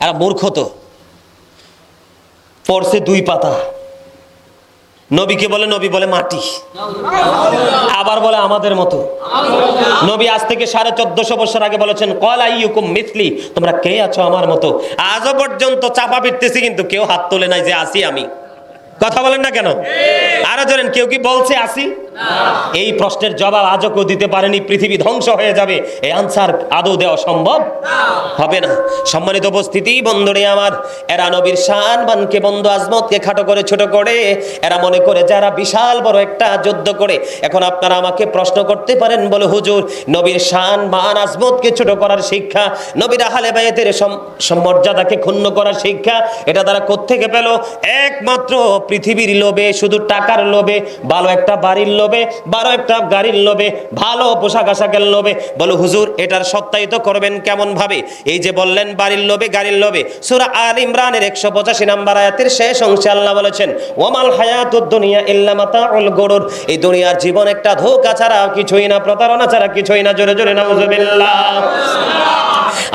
আর মূর্খ তো পড়ছে 2 পাতা, নবীকে বলে, নবী বলে মাটি, আবার বলে আমাদের মতো। নবী আজ থেকে 1450 বছর আগে বলেছেন ক্বালা আইয়ুকুম মিসলি, তোমরা কে আছো আমার মতো। আজও পর্যন্ত চাপা পিটতেছি, কিন্তু কেউ হাত তোলে নাই যে আসি আমি। কথা বলেন না কেন? আরো জানেন কেউ কি বলছে আসি? এই প্রশ্নের জবাব আজও কেউ দিতে পারেনি। পৃথিবী ধ্বংস হয়ে যাবে, এই আনসার আদৌ দেওয়া সম্ভব হবে না। সম্মানিত উপস্থিতি, বন্ধুরে আমার, এরা নবীর শানবানকে, বন্ধু আজমতকে খাটো করে ছোট করে এরা মনে করে যারা বিশাল বড় একটা যুদ্ধ করে। এখন আপনারা আমাকে প্রশ্ন করতে পারেন, বলে হুজুর নবীর শানবান আজমতকে ছোট করার শিক্ষা, নবীর আহলে বাইতের মর্যাদাকে ক্ষুণ্ণ করার শিক্ষা এটা তারা কোত্থেকে পেল? একমাত্র পৃথিবীর লোভে, শুধু টাকার লোভে, ভালো একটা বাড়ির লোভে, ভালো একটা গাড়ির লোভে, ভালো পোশাক আশাকের লোভে। বলো হুজুর এটার সত্যায়িত করবেন কেমন ভাবে? এই যে বললেন বাড়ির লোভে, গাড়ির লোভে, সূরা আল ইমরানের 185 নম্বর আয়াতের শেষ অংশে আল্লাহ বলেছেন ওয়ামাল হায়াতুদ দুনিয়া ইল্লা মাতাউল গুরুর, এই দুনিয়ার জীবন একটা ধোঁকা ছাড়া কিছুই না, প্রতারণা ছাড়া কিছুই না। জোরে জোরে নাউজুবিল্লাহ।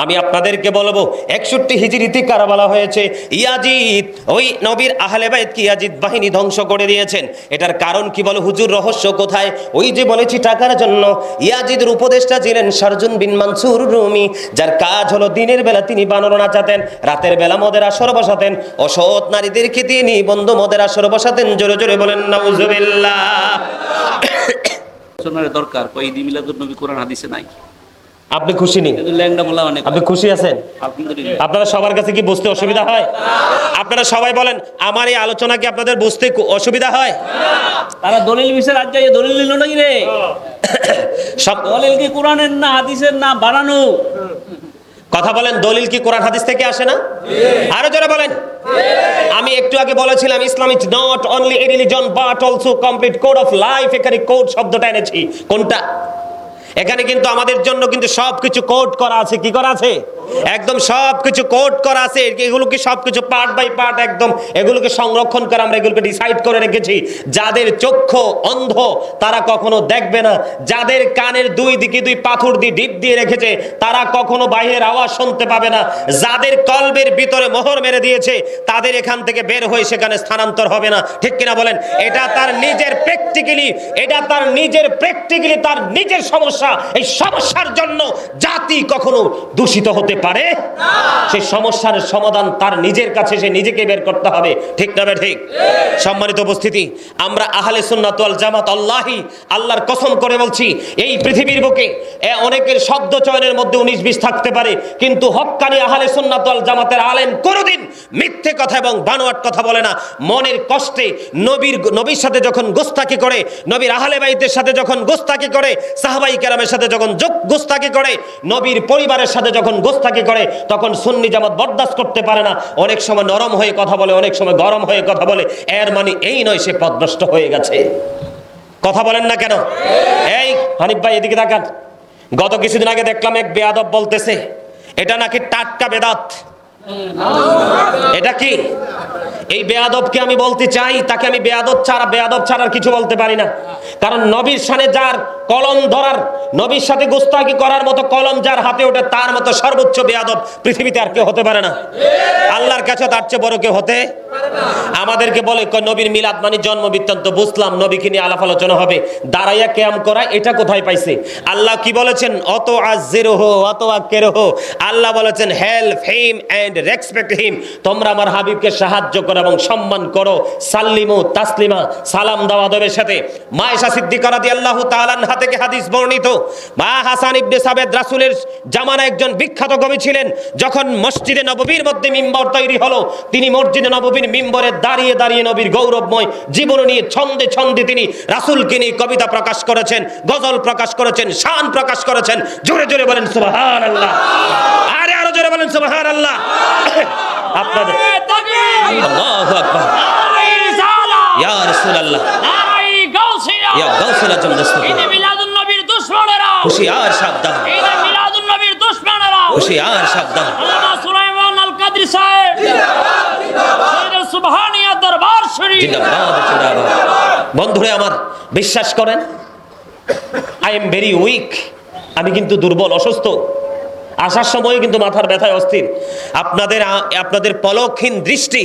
আমি আপনাদেরকে বলবো 61 হিজরিতে কারবালা হয়েছে। ইয়াজিদ, ওই নবীর আহলে বাইত কি ইয়াজিদ বাহিনী ধ্বংস করে দিয়েছেন। এটার কারণ কি বলো হুজুর, রহস্য কোথায়? ওই যে বলেছি টাকার জন্য। ইয়াজিদের উপদেষ্টা ছিলেন শারজুন বিন মানসুর রুমি, যার কাজ হলো দিনের বেলা তিনি বানর নাচাতেন, রাতের বেলা মদের আসর বসাতেন, অসৎ নারীদেরকে তিনি বন্ধু মদের আসর বসাতেন। জোরে জোরে বলেন নাউজুবিল্লাহ। দরকার কই ঈদ মিলাদুন নবী কোরআন হাদিসে নাই। আপনি খুশি নেই? আপনি খুশি আছেন? আপনারা সবার কাছে কি বুঝতে অসুবিধা হয়? আপনারা সবাই বলেন আমার এই আলোচনা কি আপনাদের বুঝতে অসুবিধা হয়? তারা দলিল বিষয়ে রাজ্য দলিল নিল নাকি রে? সব দলিল কি কোরআনের না হাদিসের না বানানো? কথা বলেন, দলিল কি কোরআন হাদিস থেকে আসে না? আরো যারা বলেন। আমি একটু আগে বলেছিলাম Islam is not only a religion but also complete code of life. এখানে কোড শব্দটা এনেছি কোনটা? এখানে কিন্তু আমাদের জন্য কিন্তু সবকিছু কোড করা আছে। কি করা আছে? একদম সবকিছু কোড করা আছে। এগুলোকে সবকিছু পার্ট বাই পার্ট একদম এগুলোকে সংরক্ষণ করে আমরা এগুলোকে ডিসাইড করে রেখেছি। যাদের চক্ষু অন্ধ তারা কখনো দেখবে না, যাদের কানের 2 দিকে 2 পাথর দিয়ে ডিপ দিয়ে রেখেছে তারা কখনো বাইরের আওয়াজ শুনতে পাবে না, যাদের কলবের ভিতরে মোহর মেরে দিয়েছে তাদের এখান থেকে বের হয়ে সেখানে স্থানান্তর হবে না। ঠিক কিনা বলেন? এটা তার নিজের প্র্যাকটিক্যালি, তার নিজের সমস্যা। এই সমস্যার জন্য জাতি কখনো দূষিত হতে পারে না। সেই সমস্যার সমাধান তার নিজের কাছে, সে নিজেকে বের করতে হবে। ঠিক না ঠিক? সম্মানিত উপস্থিতি, আমরা আহলে সুন্নাত ওয়াল জামাত আল্লাহর কসম করে বলছি, এই পৃথিবীর বুকে অনেকের শব্দ চয়নের মধ্যে 19-20 থাকতে পারে, কিন্তু হক্কানি আহলে সুন্নাত ওয়াল জামাতের আলেম কোনোদিন মিথ্যে কথা এবং বানোয়াট কথা বলে না। মনের কষ্টে নবীর সাথে যখন গোস্তাকি করে, নবীর আহলে বাইতের সাথে যখন গোস্তাকি করে, সাহাবাই কেরামের সাথে যখন গোস্তাকি করে, নবীর পরিবারের সাথে যখন গোস্তাকি করে, তখন সুন্নি জামাত বরদাস্ত করতে পারে না। অনেক সময় নরম হয়ে কথা বলে, অনেক সময় গরম হয়ে কথা বলে। এর মানে এই নয় সে পথভ্রষ্ট হয়ে গেছে। কথা বলেন না কেন? এই হানিফ ভাই এদিকে তাকান। গত কিছুদিন আগে দেখলাম এক বেয়াদব বলতেছে এটা নাকি টাটকা বেদাত। এটা কি? এই বেয়াদবকে আমি বলতে চাই, তাকে আমি বেয়াদব ছাড়া কিছু বলতে পারি না। কারণ নবীর শানে যার কলম ধরার, নবীর সাথে গোস্তাকি করার মতো কলম যার হাতে ওঠে, তার মতো সর্বোচ্চ বেয়াদব পৃথিবীতে আর কেউ হতে পারে না। আল্লাহর কাছে তার চেয়ে বড় কেউ হতে। আমাদেরকে বলে নবীর মিলাদ মানে জন্ম বৃত্তান্ত। বুঝলাম, নবীকে নিয়ে আলাপ আলোচনা হবে, দাঁড়াইয়া কিয়াম করা এটা কোথায় পাইছে? আল্লাহ কি বলেছেন? অত আজিরহু অত আকিরহু। আল্লাহ বলেছেন help him and respect him. তোমরা আমার হাবিবকে সাহায্য করো এবং সম্মান করো। সাল্লিমু তাসলিমা, সালাম দেওয়া দেবের সাথে। মা আয়েশা সিদ্দিকা রাদিয়াল্লাহু তাআলা আনহা থেকে হাদিস বর্ণিত, মা হাসান ইবনে সাবেদ রাসূলের জামানায় একজন বিখ্যাত কবি ছিলেন। যখন মসজিদে নববীর মধ্যে মিম্বর তৈরি হলো, তিনি মসজিদে নববীর মিম্বরে দাঁড়িয়ে দাঁড়িয়ে নবীর গৌরবময় জীবন নিয়ে ছন্দে ছন্দে তিনি রাসূলকে নিয়ে কবিতা প্রকাশ করেছেন, গজল প্রকাশ করেছেন, শান প্রকাশ করেছেন। জোরে জোরে বলেন সুবহানাল্লাহ। আরে আরো জোরে বলেন সুবহানাল্লাহ। আপনাদের আল্লাহু আকবার। ইয়া রাসূলুল্লাহ, ইয়া গাউসুল আজম দস্তগীর। ঈদ মিলাদুন নবীর দুশমনেরা হুশিয়ার সাবধান, ঈদ মিলাদুন নবীর দুশমনেরা হুশিয়ার সাবধান। আল্লামা সুলাইমান আল কাদরি সাহেব জিন্দাবাদ জিন্দাবাদ। সুবহানিয়া দরবার শরীফ জিন্দাবাদ জিন্দাবাদ। বন্ধুরা আমার, বিশ্বাস করেন আই এম ভেরি উইক। আমি কিন্তু দুর্বল, অসুস্থ। আসার সময় কিন্তু মাথার ব্যথায় অস্থির। আপনাদের পলকহীন দৃষ্টি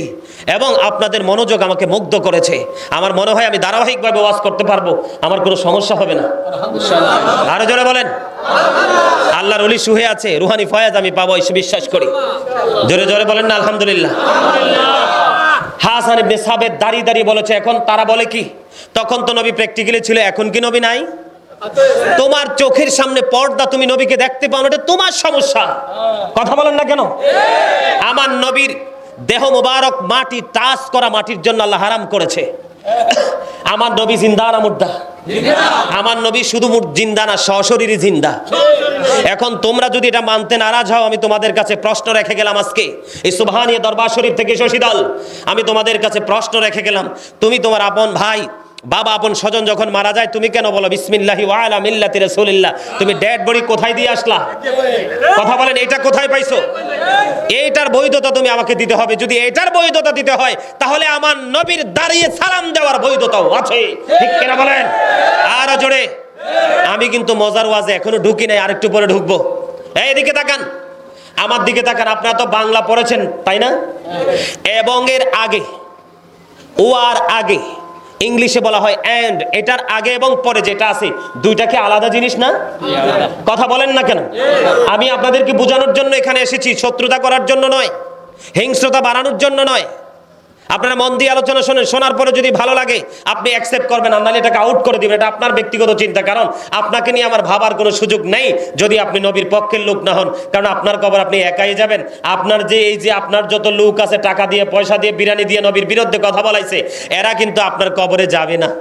এবং আপনাদের মনোযোগ আমাকে মুগ্ধ করেছে। আমার মনে হয় আমি ধারাবাহিকভাবে ওয়াজ করতে পারবো, আমার কোনো সমস্যা হবে না। আরো জোরে বলেন। আল্লাহর ওলি শুয়ে আছে, রুহানি ফয়াজ আমি পাবো এসে বিশ্বাস করি। জোরে জোরে বলেন না আলহামদুলিল্লাহ। হাসান ইবনে সাবিত দাঁড়িয়ে বলেছে, এখন তারা বলে কি, তখন তো নবী প্র্যাকটিক্যালি ছিল, এখন কি নবী নাই? তোমার চোখের সামনে পর্দা, তুমি নবীকে দেখতে পাও না, এটা তোমার সমস্যা। কথা বলেন না কেন? আমার নবীর দেহ মোবারক মাটি টাচ করা, মাটির জন্য আল্লাহ হারাম করেছে। আমার নবী জিন্দা না মুর্দা? আমার নবী শুধু জিন্দা না, সশরীরী জিন্দা। এখন তোমরা যদি এটা মানতে নারাজ হও, আমি তোমাদের কাছে প্রশ্ন রেখে গেলাম আজকে এই সুবহানিয়া দরবার শরীফ থেকে শশীদল, আমি তোমাদের কাছে প্রশ্ন রেখে গেলাম, তুমি তোমার আপন ভাই, বাবা, আপন স্বজন যখন মারা যায়, তুমি কেন বলো বিসমিল্লাহি ওয়া আলা মিল্লাতি রাসূলিল্লাহ? তুমি ডেড বডি কোথায় দিয়ে আসলা? কথা বলেন, এটা কোথায় পাইছো? এইটার বৈধতা তুমি আমাকে দিতে হবে। যদি এটার বৈধতা দিতে হয়, তাহলে আমার নবীর দাঁড়িয়ে সালাম দেওয়ার বৈধতাও আছে, ঠিক কিনা বলেন? আর জোরে। আমি কিন্তু মজার ওয়াজে এখনো ঢুকি নাই, আরেকটু পরে ঢুকবো। এদিকে তাকান, আমার দিকে তাকান। আপনারা তো বাংলা পড়েছেন তাই না? এবং এর আগে, ও আর আগে ইংলিশে বলা হয় অ্যান্ড। এটার আগে এবং পরে যেটা আছে, দুইটা কি আলাদা জিনিস না? কথা বলেন না কেন? আমি আপনাদেরকে বোঝানোর জন্য এখানে এসেছি, শত্রুতা করার জন্য নয়, হিংস্রতা বাড়ানোর জন্য নয়। আপনারা মন দিয়ে আলোচনা শোনেন, শোনার পরে যদি ভালো লাগে আপনি অ্যাকসেপ্ট করবেন, আর নাহলে এটাকে আউট করে দিবেন। এটা আপনার ব্যক্তিগত চিন্তা, কারণ আপনাকে নিয়ে আমার ভাবার কোনো সুযোগ নেই যদি আপনি নবীর পক্ষের লোক না হন। কারণ আপনার কবর আপনি একাই যাবেন। আপনার যে এই যে আপনার যত লোক আছে, টাকা দিয়ে, পয়সা দিয়ে, বিরানি দিয়ে নবীর বিরুদ্ধে কথা বলাইছে, এরা কিন্তু আপনার কবরে যাবে না।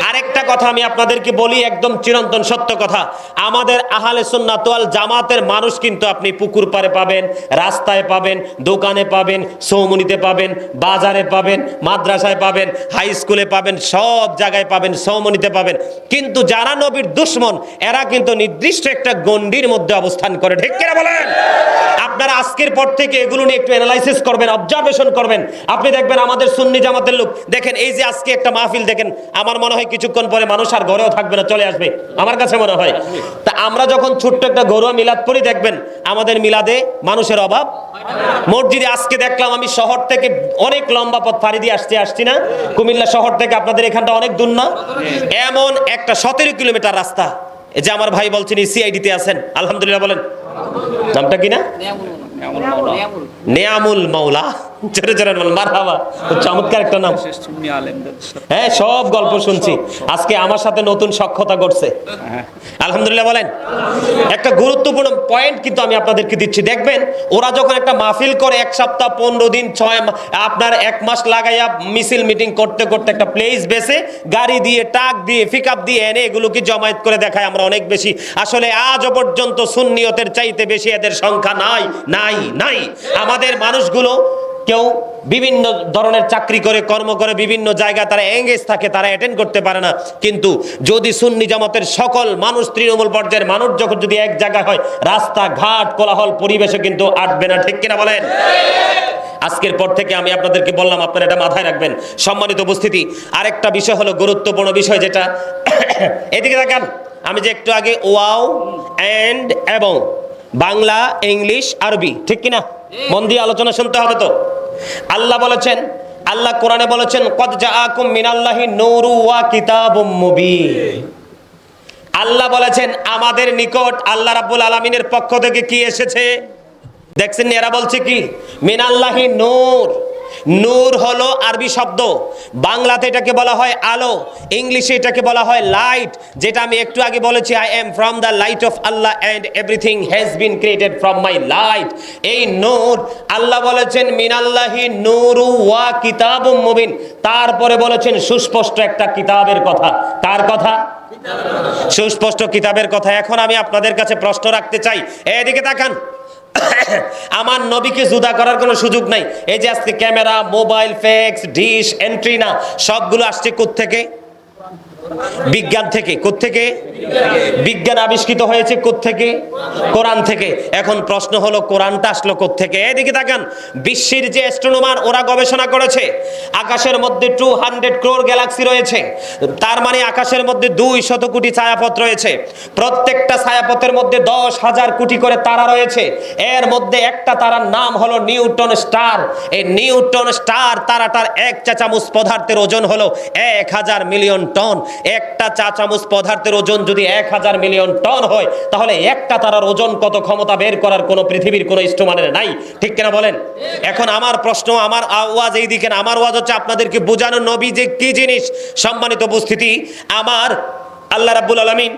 আরেকটা কথা আমি আপনাদেরকে বলি, একদম চিরন্তন সত্য কথা, আমাদের আহলে সুন্নাত ওয়াল জামাতের মানুষ কিন্তু আপনি পুকুর পাড়ে পাবেন, রাস্তায় পাবেন, দোকানে পাবেন, সৌমনিতে পাবেন, বাজারে পাবেন, মাদ্রাসায় পাবেন, হাই স্কুলে পাবেন, সব জায়গায় পাবেন, সৌমনিতে পাবেন। কিন্তু যারা নবীর দুশমন, এরা কিন্তু নির্দিষ্ট একটা গণ্ডির মধ্যে অবস্থান করে, ঠিক কিনা বলেন? আপনারা আজকের পর থেকে এগুলো নিয়ে একটু অ্যানালাইসিস করবেন, অবজারভেশন করবেন। আপনি দেখবেন আমাদের সুন্নি জামাতের লোক, দেখেন এই যে আজকে একটা মাহফিল, দেখেন আমার মনে হয় কিছুক্ষণ পরে মানুষ আর ঘরেও থাকবে না, চলে আসবে, আমার কাছে মনে হয়। তা আমরা যখন ছোট্ট একটা ঘরোয়া মিলাদ পড়ি, দেখবেন আমাদের মিলাদে মানুষের অভাব। মসজিদে আজকে দেখলাম, আমি শহর থেকে অনেক লম্বা পথ পাড়ি দিয়ে আসছি না, কুমিল্লা শহর থেকে আপনাদের এখানটা অনেক দূর না? এমন একটা 17 কিলোমিটার রাস্তা, এই যে আমার ভাই বলছেন সিআইডিতে আছেন, আলহামদুলিল্লাহ বলেন, নামটা কি না? নেয়ামুল মাওলা। মারহাবা, চমৎকার একটা নাম। হ্যাঁ, সব গল্প শুনছি, আজকে আমার সাথে নতুন সখ্যতা ঘটছে, আলহামদুলিল্লাহ বলেন। একটা গুরুত্বপূর্ণ পয়েন্ট কিন্তু আমি আপনাদেরকে দিচ্ছি, দেখবেন ওরা যখন একটা মাহফিল করে 1 সপ্তাহ, 15 দিন, 6 আপনার 1 মাস লাগাইয়া মিছিল মিটিং করতে করতে একটা প্লেস বেসে গাড়ি দিয়ে, ট্রাক দিয়ে, পিকআপ দিয়ে এনে এগুলোকে জমায়েত করে দেখায় আমরা অনেক বেশি। আসলে আজও পর্যন্ত সুন্নিয়তের চাইতে বেশি এদের সংখ্যা নাই। আমাদের মানুষগুলো কেউ বিভিন্ন ধরনের চাকরি করে, কর্ম করে, বিভিন্ন জায়গায় তারা এঙ্গেজ থাকে, তারা অ্যাটেন্ড করতে পারে না। কিন্তু যদি সুন্নি জামাতের সকল মানুষ, তৃণমূল পর্যায়ের মানুষ যখন যদি এক জায়গায় হয়, রাস্তাঘাট, কোলাহল পরিবেশে কিন্তু আটবে না, ঠিক কিনা বলেন? আজকের পর থেকে আমি আপনাদেরকে বললাম, আপনারা এটা মাথায় রাখবেন। সম্মানিত উপস্থিতি, আরেকটা বিষয় হলো গুরুত্বপূর্ণ বিষয়, যেটা এদিকে দেখেন, আমি যে একটু আগে ওয়াও, অ্যান্ড, এবং বাংলা, ইংলিশ, আরবি, ঠিক কিনা? মন দিয়ে আলোচনা শুনতে হবে তো। আল্লাহ বলেছেন, আল্লাহ কোরআনে বলেছেন, কদ জাআকুম মিনাল্লাহি নূরু ওয়া কিতাবুম মুবিন। আল্লাহ বলেছেন আমাদের নিকট আল্লাহ রাব্বুল আলামিনের পক্ষ থেকে কি এসেছে? দেখছেন এরা বলছে কি? মিনাল্লাহি নূর। নূর হলো আরবি শব্দ, বাংলাতে এটাকে বলা হয় আলো, ইংলিশে এটাকে বলা হয় লাইট, যেটা আমি একটু আগে বলেছি, I am from the light off Allah and everything has been created from my light. এই নূর, আল্লাহ বলেছেন মিনাল্লাহি নূরু ওয়া কিতাবুম মুবিন, তারপরে বলেছেন সুস্পষ্ট একটা কিতাবের কথা। কার কথা? সুস্পষ্ট কিতাবের কথা। এখন আমি আপনাদের কাছে প্রশ্ন রাখতে চাই, এদিকে তাকান। আমার নবীকে জুদা করার কোনো সুযোগ নাই। এই যে আজকে camera, mobile, fax, dish, antenna সবগুলো আসছে কোত্থেকে? বিজ্ঞান থেকে। কোত্থেকে? বিজ্ঞান আবিষ্কৃত হয়েছে কোত্থেকে? কোরআন থেকে। এখন প্রশ্ন হলো কোরআনটা আসলো কোত্থেকে? এদিকে তাকান, বিশ্বের যে অ্যাস্ট্রোনমার ওরা গবেষণা করেছে আকাশের মধ্যে 200 ক্রোর গ্যালাক্সি রয়েছে, তার মানে আকাশের মধ্যে 200 কোটি ছায়াপথ রয়েছে, প্রত্যেকটা ছায়াপথের মধ্যে 10,000 কোটি করে তারা রয়েছে, এর মধ্যে একটা তারার নাম হলো নিউটন স্টার। এই নিউটন স্টার তারাটার এক চা চামচ পদার্থের ওজন হলো 1000 মিলিয়ন টন। একটা চা চামচ পদার্থের ওজন যদি 1000 মিলিয়ন টন হয়, তাহলে একটা তারার ওজন কত ক্ষমতা বের করার কোনো পৃথিবীর কোনো ইনস্ট্রুমেন্টের নাই, ঠিক কিনা বলেন? এখন আমার প্রশ্ন, আমার আওয়াজ এই দিকে না, আমার আওয়াজ হচ্ছে আপনাদেরকে বোঝানো নবী যে কি জিনিস। সম্মানিত উপস্থিতি, আমার আল্লাহ রাব্বুল আলামিন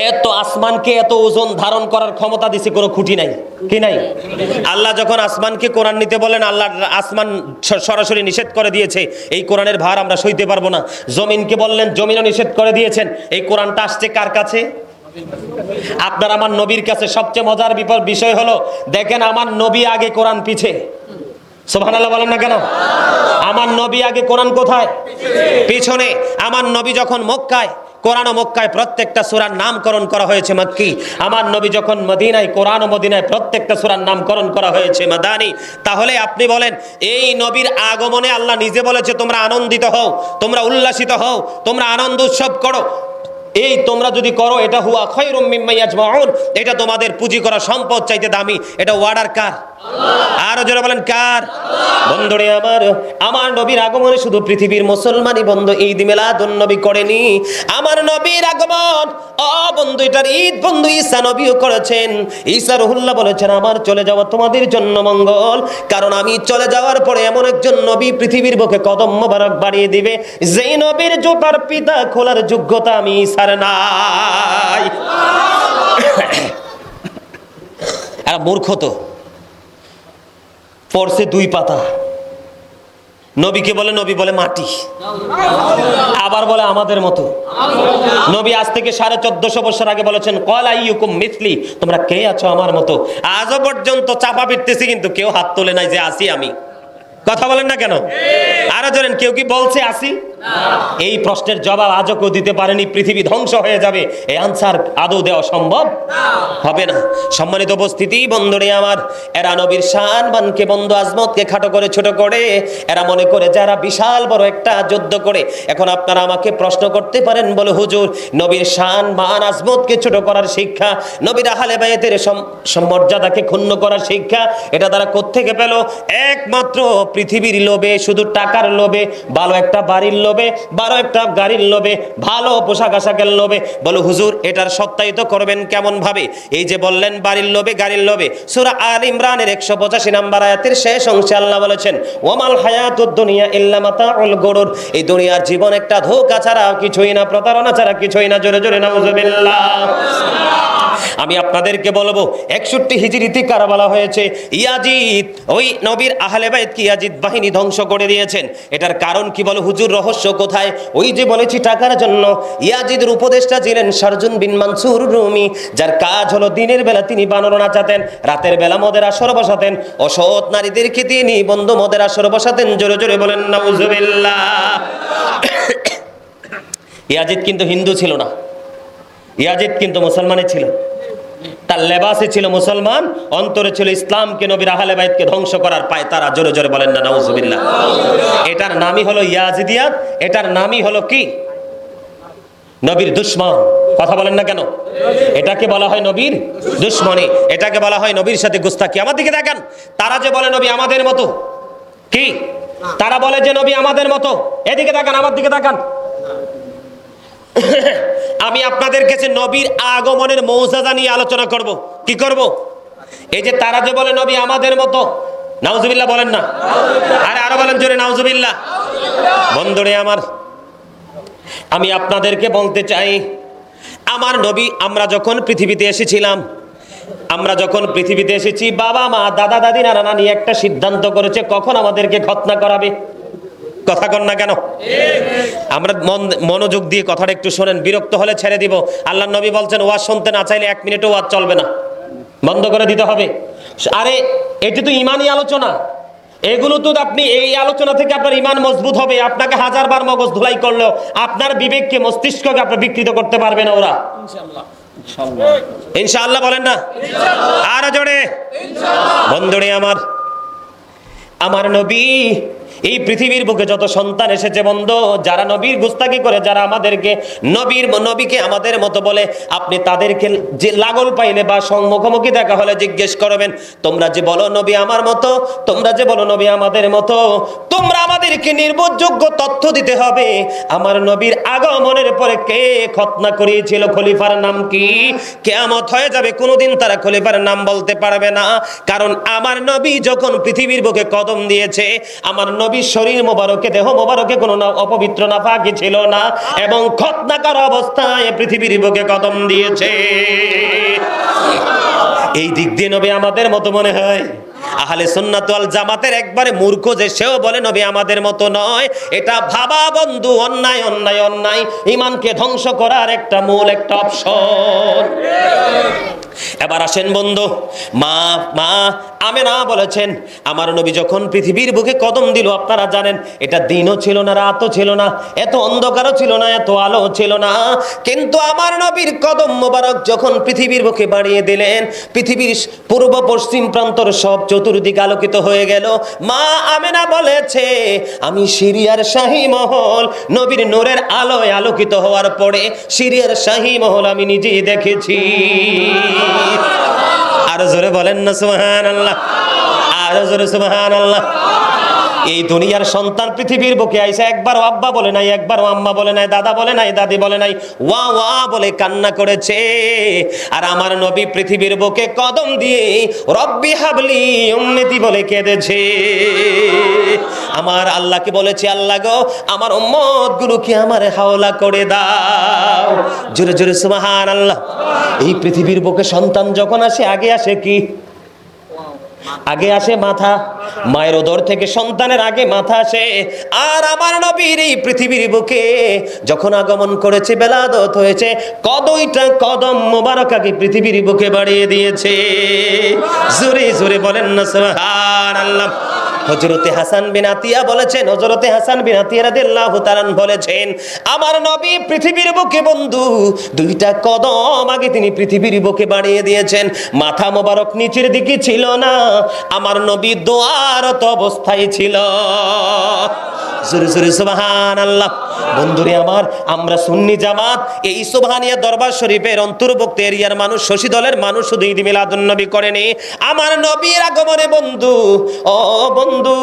এত আসমানকে এত ওজন ধারণ করার ক্ষমতা দিছে, কোনো খুঁটি নাই, কি নাই? আল্লাহ যখন আসমানকে কোরআন নিতে বলেন, আল্লাহ আসমান সরাসরি নিষেধ করে দিয়েছে, এই কোরআনের ভার আমরা সইতে পারবো না। জমিনকে বললেন, জমিনও নিষেধ করে দিয়েছেন। এই কোরআনটা আসছে কার কাছে? আপনার আমার নবীর কাছে। সবচেয়ে মজার বিষয় হলো, দেখেন আমার নবী আগে, কোরআন পিছে। সুবহানাল্লাহ বলেন না কেন? আমার নবী আগে, কোরআন কোথায়? পিছনে। আমার নবী যখন মক্কায়, কোরআন ও মক্কায় প্রত্যেকটা সূরার নামকরণ করা হয়েছে মাক্কি। আমার নবী যখন মদিনায়, কোরআন ও মদিনায় প্রত্যেকটা সূরার নামকরণ করা হয়েছে মাদানি। তাহলে আপনি বলেন, এই নবীর আগমনে আল্লাহ নিজে বলেছে তোমরা আনন্দিত হও, তোমরা উল্লাসিত হও, তোমরা আনন্দ উৎসব করো। এই তোমরা যদি করো, এটা হুয়া খায়রুম মিম্মা ইয়াজমাউন, এটা তোমাদের পুঁজি করা সম্পদ চাইতে দামি। এটা ওয়ার্ডার কার? আরো জোরে বলেন কার? বন্ধুরে আমার, আমার নবীর আগমনে শুধু পৃথিবীর মুসলমানই বন্ধু ঈদ মিলাদুন নবী করেনি। আমার নবীর আগমন, ও বন্ধু, এটার ঈদ বন্ধু ঈসা নবীও করেছেন। ঈসা রুহুল্লাহ বলেছেন, আমার চলে যাওয়া তোমাদের জন্য মঙ্গল, কারণ আমি চলে যাওয়ার পরে এমন একজন নবী পৃথিবীর বুকে কদম মোবারক বাড়িয়ে দিবে, যেই নবীর জুতার পিতা খোলার যোগ্যতা আমি ঈসার নাই। আর মূর্খ তো পড়ছে 2 পাতা। নবীকে বলে, নবী বলে মাটি, আবার বলে আমাদের মতো। নবী আজ থেকে 1450 বছর আগে বলেছেন, ক্বাল আইয়ুকুম মিসলি, তোমরা কে আছো আমার মতো। আজও পর্যন্ত চাপা পিটতেছি, কিন্তু কেউ হাত তোলে নাই যে আসি আমি। কথা বলেন না কেন? আরো জানেন, কেউ কি বলছে আসি? এই প্রশ্নের জবাব আজও কেউ দিতে পারেনি। পৃথিবী ধ্বংস হয়ে যাবে, এই আনসার আদৌ দেওয়া সম্ভব হবে না। সম্মানিত উপস্থিতি, বন্ধুরে আমার, এরা নবীর শানবানকে, বন্ধু আজমতকে খাটো করে, ছোট করে, এরা মনে করে যারা বিশাল বড় একটা যুদ্ধ করে। এখন আপনারা আমাকে প্রশ্ন করতে পারেন, বলে হুজুর, নবীর শানবান আজমতকে ছোট করার শিক্ষা, নবীর আহলে বাইতের মর্যাদাকে ক্ষুণ্ণ করার শিক্ষা, এটা তারা কোত্থেকে পেল? একমাত্র পৃথিবীর লোভে, শুধু টাকার লোভে, ভালো একটা বাড়ির লোভে, ভালো একটা গাড়ির লোভে, ভালো পোশাক আশাকের লোভে। বলো হুজুর, এটার সত্যায়িত করবেন কেমন ভাবে? এই যে বললেন বাড়ির লোভে, গাড়ির লোভে, সূরা আল ইমরানের 185 নম্বর আয়াতের শেষ অংশে আল্লাহ বলেছেন, ওয়ামাল হায়াতুদ দুনিয়া ইল্লা মাতাউল গুরুর, এই দুনিয়ার জীবন একটা ধোঁকা ছাড়া কিছুই না, প্রতারণা ছাড়া কিছুই না। জোরে জোরে নাউজুবিল্লাহ। আমি আপনাদেরকে বলবো, 61 হিজরিতে কারবালা হয়েছে। ইয়াজিদ, ওই নবীর আহলে বাইত কি ইয়াজিদ বাহিনী ধ্বংস করে দিয়েছেন। এটার কারণ কি বলো হুজুর, রহস্য কোথায়? ওই যে বলেছি টাকার জন্য। ইয়াজিদের উপদেষ্টা ছিলেন শারজুন বিন মানসুর রুমি, যার কাজ হলো দিনের বেলা তিনি বানর নাচাতেন, রাতের বেলা মদের আসর বসাতেন, অসৎ নারীদেরকে তিনি বন্ধু মদের আসর বসাতেন। জোরে জোরে বলেন নাউজুবিল্লাহ। ইয়াজিদ কিন্তু হিন্দু ছিল না, ইয়াজিদ কিন্তু মুসলমানই ছিল। তার লেবাসে ছিল মুসলমান, অন্তরে ছিল ইসলামকে, নবীর আহলে বাইতকে ধ্বংস করার পায় তারা। জোরে জোরে বলেন না নাউজুবিল্লাহ। এটার নামই হলো ইয়াজিদিয়াত, এটার নামই হলো কি? নবীর দুশমন। কথা বলেন না কেন? এটাকে বলা হয় নবীর দুশমনী, এটাকে বলা হয় নবীর সাথে গুস্তাখি। আমার দিকে দেখেন, তারা যে বলে নবী আমাদের মতো, কি তারা বলে যে নবী আমাদের মতো। এদিকে তাকান, আমার দিকে তাকান। আমি আপনাদের কাছে নবীর আগমনের মৌজাজা নিয়ে আলোচনা করব। কি করব? এই যে তারা যে বলে নবী আমাদের মতো, নাউজুবিল্লাহ বলেন না? আরে আরো বলেন জোরে নাউজুবিল্লাহ। বন্ধুরে আমার, আমি আপনাদেরকে বলতে চাই, আমার নবী, আমরা যখন পৃথিবীতে এসেছিলাম, আমরা যখন পৃথিবীতে এসেছি, বাবা মা দাদা দাদি নানা নানি একটা সিদ্ধান্ত করেছে কখন আমাদেরকে খতনা করাবে। কথা কন না কেন? আমরা মনোযোগ দিয়ে কথাটা একটু শোনেন, বিরক্ত হলে ছেড়ে দিব। আল্লাহর নবী বলছেন, ওয়াজ শুনতে না চাইলে 1 মিনিটও ওয়াজ চলবে না, বন্ধ করে দিতে হবে। আরে এটি তো ইমানি আলোচনা, এগুলো তো আপনি এই আলোচনা থেকে আপনার ইমান মজবুত হবে। আপনাকে হাজারবার মগজ ধুলাই করলেও আপনার বিবেককে, মস্তিষ্ককে আপনার বিকৃত করতে পারবে না ওরা। ইনশাআল্লাহ বলেন না? আর জোরে বন্ধুরে আমার নবী, এই পৃথিবীর বুকে যত সন্তান এসেছে বন্ধু, যারা নবীর গুস্তাকি করে, যারা আমাদেরকে নবীকে আমাদের মতো বলে, আপনি তাদেরকে যে লাগল পাইলে বা মুখোমুখি দেখা হলে জিজ্ঞেস করবেন, তোমরা যে বলো নবী আমার মতো, তোমরা যে বলো নবী আমাদের মতো, তোমরা আমাদেরকে নির্ভরযোগ্য তথ্য দিতে হবে। আমার নবীর আগমনের পরে কে খতনা করিয়েছিল, খলিফার নাম কি? কিয়ামত হয়ে যাবে, কোনোদিন তারা খলিফার নাম বলতে পারবে না। কারণ আমার নবী যখন পৃথিবীর বুকে কদম দিয়েছে, আমার নবীর শরীর মোবারকে, দেহ মোবারকে কোনো অপবিত্র নাফাকি ছিল না, এবং খতনাকার অবস্থায় পৃথিবীর বুকে কদম দিয়েছে। এই দিক দিয়ে নবী আমাদের মতো মনে হয়? আহলে সুন্নাত ওয়াল জামাতের একবারে মূর্খ যে সেও বলে নবী আমাদের মতো নয়, এটা ভাবা বন্ধু অন্যায় অন্যায় অন্যায়, ঈমানকে ধ্বংস করার একটা মূল একটা অপশন। এবার আসেন বন্ধু, মা আমেনা বলেছেন, আমার নবী যখন পৃথিবীর বুকে কদম দিল, আপনারা জানেন এটা দিনও ছিল না, রাতও ছিল না, এত অন্ধকারও ছিল না, এত আলো ছিল না, কিন্তু আমার নবীর কদম মোবারক যখন পৃথিবীর বুকে বাড়িয়ে দিলেন, পৃথিবীর পূর্ব পশ্চিম প্রান্তর সব চতুর্দিকে আলোকিত হয়ে গেল। মা আমেনা বলেছে, আমি সিরিয়ার শাহী মহল নবীর নূরের আলোয় আলোকিত হওয়ার পরে সিরিয়ার শাহী মহল আমি নিজেই দেখেছি। আর জোরে বলেন না সুবহানাল্লাহ, আর জোরে সুবহানাল্লাহ। এই দুনিয়ার সন্তান পৃথিবীর বুকে আইসা একবারও আব্বা বলে নাই, একবারও আম্মা বলে নাই, দাদা বলে নাই, দাদি বলে নাই, ওয়া ওয়া বলে কান্না করেছে। আর আমার নবী পৃথিবীর বুকে কদম দিয়ে রব্বি হাবলি উম্মতি বলে কেঁদেছে। আমার আল্লাহকে বলেছে, আল্লাহ গো আমার উম্মত গুলোকে আমারে হাওলা করে দাও। জোরে জোরে সুবহানাল্লাহ। এই পৃথিবীর বুকে সন্তান যখন আসে, আগে আসে কি? আগে আসে মাথা। মায়ের উদর থেকে সন্তানের আগে মাথা আসে। আর আমার নবীর এই পৃথিবীর বুকে যখন আগমন করেছে, বেলাদত হয়েছে, কদইটা কদম মোবারক আগে পৃথিবীর বুকে বাড়িয়ে দিয়েছে। জোরে জোরে বলেন না সুবহানাল্লাহ। হযরতে হাসান বিন আতিয়া বলেছেন, হযরতে হাসান বিন আতিয়া রাদিয়াল্লাহু তাআলা বলেছেন, আমার নবী পৃথিবীর বুকে বন্ধু দুইটা কদম আগে তিনি পৃথিবীর বুকে বাড়িয়ে দিয়েছেন। মাথা মোবারক নিচের দিকে ছিল না, আমার নবী দোয়ারত অবস্থায় ছিল। জোরে জোরে সুবহানাল্লাহ। বন্ধুরে আমার, আমরা সুন্নি জামাত এই সুবহানিয়া দরবার শরীফের অন্তর্ভুক্ত এরিয়ার মানুষ, শশী দলের মানুষ শুধু ঈদ মিলাদুন নবী করেনি, আমার নবীর আগমনে বন্ধু, ও বন্ধু,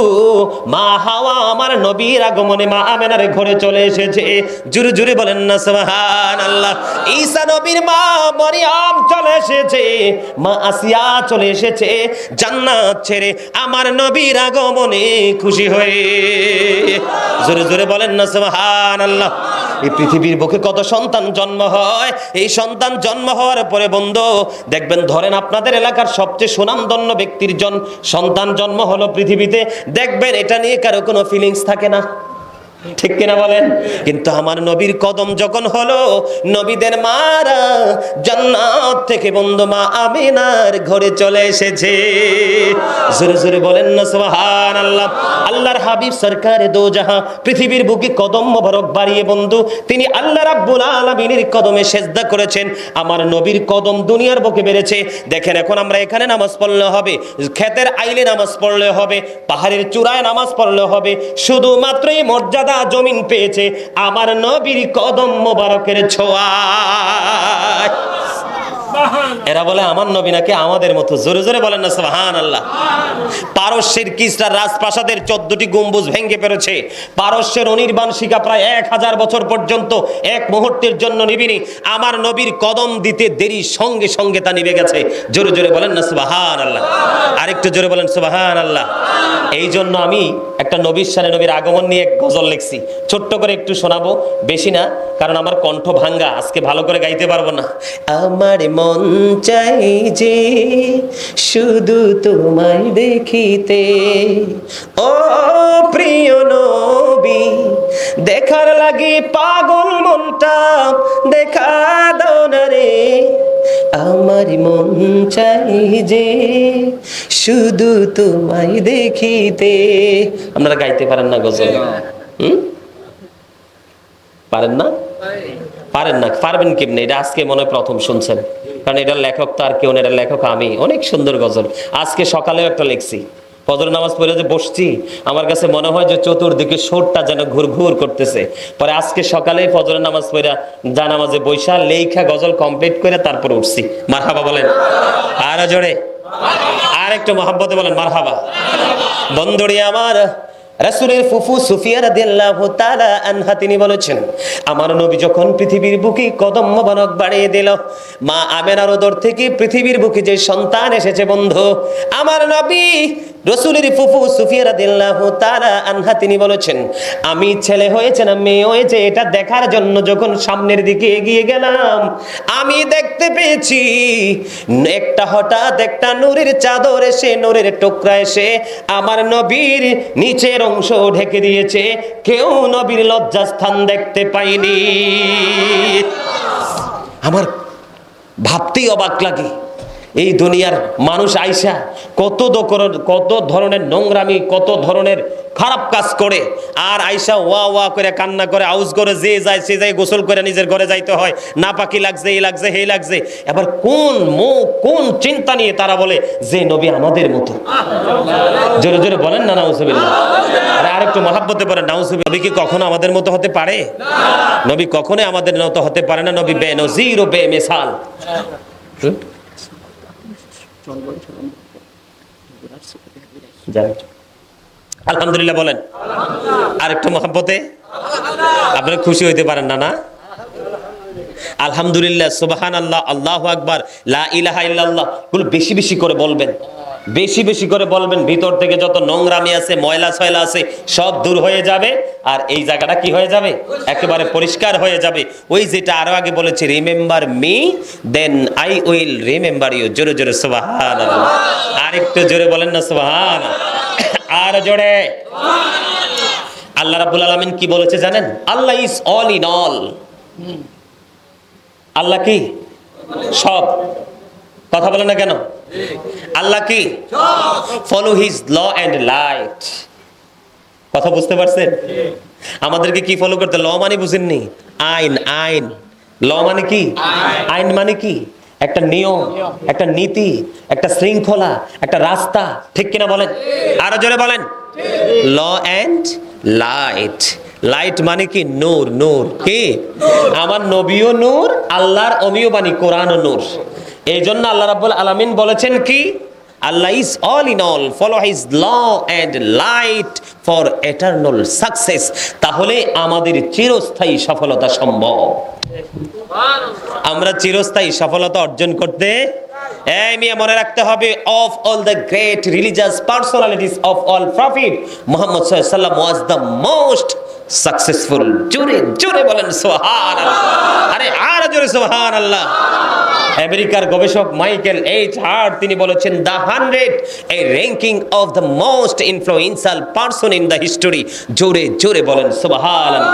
মা হাওয়া আমার নবীর আগমনে মা আমেনার ঘরে চলে এসেছে। জোরে জোরে বলেন না সুবহানাল্লাহ। ঈসা নবীর মা মরিয়ম চলে এসেছে, মা আসিয়া চলে এসেছে জান্নাত ছেড়ে আমার নবীর আগমনে খুশি হয়ে। জোরে জোরে বলেন না সুবহানাল্লাহ। এই পৃথিবীর বুকে কত সন্তান জন্ম হয়, এই সন্তান জন্ম হওয়ার পরে বন্ধু দেখবেন, ধরেন আপনাদের এলাকার সবচেয়ে সুনামধন্য ব্যক্তির সন্তান জন্ম হলো পৃথিবীতে, দেখবেন এটা নিয়ে কারো কোনো ফিলিংস থাকে না, ঠিক কিনা বলেন? কিন্তু আমার নবীর কদম যখন হলো, নবীদের মারা জান্নাত থেকে বন্ধু মা আমিনার ঘরে চলে এসেছে। জোরে জোরে বলেন না সুবহানাল্লাহ। আল্লাহর হাবিব সরকারে দো জাহাঁ পৃথিবীর বুকে কদম মোবারক বাড়িয়ে বন্ধু তিনি আল্লাহ রাব্বুল আলামিনের কদমে সেজদা করেছেন। আমার নবীর কদম দুনিয়ার বুকে বেড়েছে। দেখেন, এখন আমরা এখানে নামাজ পড়লে হবে, ক্ষেতের আইলে নামাজ পড়লে হবে, পাহাড়ের চূড়ায় নামাজ পড়লে হবে, শুধুমাত্র এই মর্যাদা জমিন পেয়েছে আমার নবীর কদম মোবারকের ছোঁয়ায়। এরা বলে আমার নবী নাকি আমাদের মতো। জোরে জোরে বলেন না সুবহানাল্লাহ। পারস্যের কিসরা রাজপ্রাসাদের 14টি গম্বুজ ভেঙে পড়েছে। পারস্যের অনির্বাণ শিখা প্রায় 1000 বছর পর্যন্ত এক মুহূর্তের জন্য নিবিনি। আমার নবীর কদম দিতে দেরি, সঙ্গে সঙ্গে তা নিভে গেছে। জোরে জোরে বলেন না সুবহানাল্লাহ। আরেকটু জোরে বলেন সুবহানাল্লাহ। এই জন্য আমি একটা নবীর শানে, নবীর আগমন নিয়ে এক গজল লিখছি, ছোট্ট করে একটু শোনাবো, বেশি না, কারণ আমার কণ্ঠ ভাঙ্গা, আজকে ভালো করে গাইতে পারবো না। আমার মন চাই যে শুধু তোমায় দেখিতে, ও প্রিয় নবী, দেখার লাগি পাগল মনটা, দেখা দাও না রে আমার মন চাই যে শুধু তোমায় দেখিতে। আপনারা গাইতে পারেন না গজল? পারেন না? পারেন না, পারবেন কেমনি? এটা আজকে মনে হয় প্রথম শুনছেন, কারণ এটার লেখক তো আর কেউ না, এটার লেখক আমি। অনেক সুন্দর গজল, আজকে সকালেও একটা লিখছি। ফজর নামাজ পড়ে যে বসছি, আমার কাছে মনে হয় যে চতুর্দিকে সুরটা যেন ঘুর ঘুর করতেছে। পরে আজকে সকালে ফজরের নামাজ পড়ে জানামাজে বৈশা লেখা গজল কমপ্লিট করে তারপরে উঠছি। মারহাবা বলেন আরো জোরে, আর একটু মহাব্বতে বলেন মারহাবা। বন্ধুরি আমার, রাসূলের ফুফু সুফিয়া রাদিয়াল্লাহু তাআলা আনহা তিনি বলেছেন, আমার নবী যখন পৃথিবীর বুকে কদম মোবারক বাড়িয়ে দিল, মা আমেনার উদর থেকে পৃথিবীর বুকে যে সন্তান এসেছে বন্ধু, আমার নবী রাসূলের ফুফু সুফিয়া রাদিয়াল্লাহু তাআলা আনহা তিনি বলেছেন, আমি ছেলে হয়েছে না মেয়ে হয়েছে এটা দেখার জন্য যখন সামনের দিকে এগিয়ে গেলাম, আমি দেখতে পেয়েছি হঠাৎ একটা নূরের চাদর এসে, নূরের টুকরা এসে আমার নবীর নিচের অংশ ঢেকে দিয়েছে। কেউ নবীর লজ্জাস্থান দেখতে পাইনি। আমার ভাবতেই অবাক লাগে, এই দুনিয়ার মানুষ আইসা কত ধরনের নোংরামি, কত ধরনের খারাপ কাজ করে, আর আইসা ওয়া ওয়া করে কান্না করে, আউজ করে যে যায় সে যায়, গোসল করে নিজের ঘরে যাইতে হয়, না পাকি লাগছে, এই লাগছে, হে লাগছে। এবার কোন চিন্তা নিয়ে তারা বলে যে নবী আমাদের মতো। জোরে জোরে বলেন না নাউজুবিল্লাহ। আরে আরেকটু মহাব্বতে পড়েন নাউজুবিল্লাহ। নবী কি কখনো আমাদের মতো হতে পারে? নবী কখনোই আমাদের মতো হতে পারে না। নবী বেনজির ও বেমিসাল। আলহামদুলিল্লাহ বলেন আরেকটু মহব্বতে। আপনারা খুশি হইতে পারেন না? না আলহামদুলিল্লাহ, সুবহানাল্লাহ, আল্লাহু আকবার, লা ইলাহা ইল্লাল্লাহ গুলো বেশি বেশি করে বলবেন, বেশি বেশি করে বলবেন। ভিতর থেকে যত নোংরামি আছে, ময়লা ছয়লা আছে সব দূর হয়ে যাবে, আর এই জায়গাটা কি হয়ে যাবে? একেবারে পরিষ্কার হয়ে যাবে। ওই যেটা আরো আগে বলেছি, remember me then I will remember you. জোরে জোরে সুবহানাল্লাহ। আরেকটু জোরে বলেন না সুবহানাল্লাহ, আর জোরে। আল্লাহ রাব্বুল আলামিন কি বলেছে জানেন? Allah is all in all. আল্লাহ কি সব? কথা বলে না কেন? আল্লাহ কি follow his law and light. কথা বুঝতে পারছেন? আমাদেরকে কি ফলো করতে? ল মানে বুঝেননি? আইন। আইন, ল মানে কি? আইন মানে কি? একটা নিয়ম, একটা নীতি, একটা শৃঙ্খলা, একটা রাস্তা। ঠিক কিনা বলেন? আরো জোরে বলেন। ল এন্ড লাইট। লাইট মানে কি? নূর। নূর কি? আমার নবীও নূর, আল্লাহর অমীয় বাণী কোরআনও নূর। এই জন্য আল্লাহ রাব্বুল আলামিন বলেছেন কি? Allah is all in all, follow his law and light for eternal success. তাহলে আমাদের চিরস্থায়ী সফলতা সম্ভব। আমরা চিরস্থায়ী সফলতা অর্জন করতে এই মিয়া মনে রাখতে হবে, of all the great religious personalities of all profit Muhammad সাল্লাল্লাহু আলাইহি ওয়াসাল্লাম ওয়াজ দ্য মোস্ট সাকসেসফুল। জোরে জোরে বলেন সুবহানাল্লাহ। আরে আর জোরে সুবহানাল্লাহ। আমেরিকার গবেষক মাইকেল এইচ হার্ট তিনি বলেছেন, the 100 A ranking of the most influential person in the history. জোরে জোরে বলেন সুবহানাল্লাহ।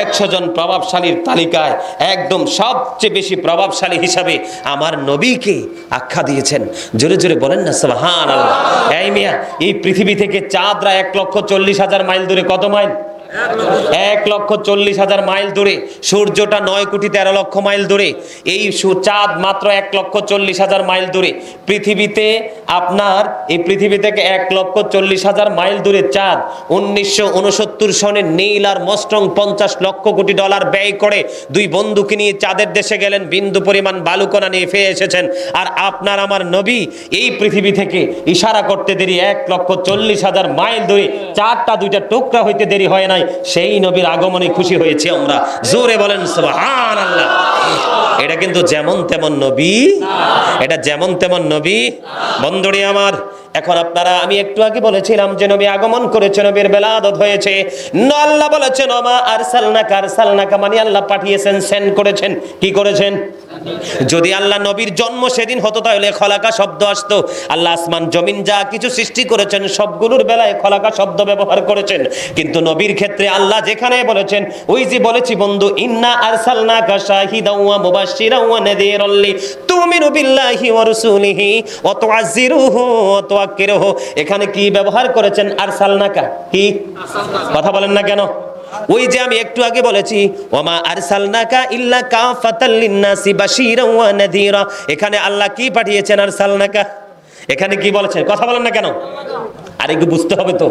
100 জন প্রভাবশালীর তালিকায় একদম সবচেয়ে বেশি প্রভাবশালী হিসাবে আমার নবীকে আখ্যা দিয়েছেন। জোরে জোরে বলেন না সুবহানাল্লাহ। এই মিয়া, এই পৃথিবী থেকে চাঁদরা 1,40,000 মাইল দূরে। কত মাইল? 1,40,000 মাইল দূরে। সূর্যটা 9,13,00,000 মাইল দূরে। এই চাঁদ মাত্র 1,40,000 মাইল দূরে। পৃথিবীতে আপনার এই পৃথিবী থেকে 1,40,000 মাইল দূরে চাঁদ। 1969 সনে নীল আর মস্ট্রং $50 লক্ষ কোটি ব্যয় করে 2 বন্ধুকে নিয়ে চাঁদের দেশে গেলেন, বিন্দু পরিমাণ বালুকণা নিয়ে ফিরে এসেছেন। আর আপনার আমার নবী এই পৃথিবী থেকে ইশারা করতে দেরি 1,40,000 মাইল দূরে, চাঁদটা 2টা টুকরা হইতে দেরি হয় না। সেই নবীর আগমনে খুশি হয়েছে আমরা। জোরে বলেন সুবহানাল্লাহ। এটা কিন্তু যেমন তেমন নবী, এটা যেমন তেমন নবী। বন্ধুরে আমার, এখন আপনারা, আমি একটু আগে বলেছিলাম যে নবী আগমন করেছে, নবীর বেলাদত হয়েছে। আল্লাহ বলেছেন ওমা আরসালনাকা, আরসালনাকা মানে আল্লাহ পাঠিয়েছেন, সেন্ড করেছেন। কি করেছেন? যদি আল্লাহ নবীর জন্ম সেদিন হতো তাহলে খলাকা শব্দ আসতো। আল্লাহ আসমান জমিন যা কিছু সৃষ্টি করেছেন সবগুলোর বেলায় খলাকা শব্দ ব্যবহার করেছেন, কিন্তু নবীর ক্ষেত্রে আল্লাহ যেখানে বলেছেন, ওই যে বলেছি বন্ধু, ইন্না আরসালনাকা শাহিদাও ওয়া মুবাশশিরাও ওয়া নাযীরাল লিতুমিনু বিল্লাহি ওয়া রাসূলিহি ওয়া তুআজ্জিরুহু ওয়া তুওয়াক্কিরুহু, এখানে কি ব্যবহার করেছেন? আরসালনাকা। কি কথা বলেন না কেন? ওই যে আমি একটু আগে বলেছি, ওয়ামা আরসালনাকা ইল্লা কাফাতাল লিন্নাসি বাশীরাও ওয়া নাযীরা, এখানে আল্লাহ কি পাঠিয়েছেন? আরসালনাকা। এখানে কি বলেছেন? কথা বলেন না কেন? আর একটু বুঝতে হবে তো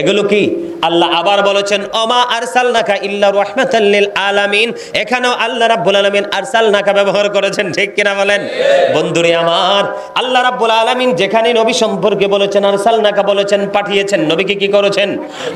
এগুলো কি। আল্লাহ আবার বলেছেন ওমা আরসালনাকা ইল্লা রাহমাতাল লিল আলামিন, এখানেও আল্লাহ রাব্বুল আলামিন আরসালনাকা ব্যবহার করেছেন, ঠিক কিনা বলেন? বন্ধুরে আমার, আল্লাহ রাব্বুল আলামিন যেখানে নবী সম্পর্কে বলেছেন আরসালনাকা বলেছেন, পাঠিয়েছেন, নবীকে কি করেছেন?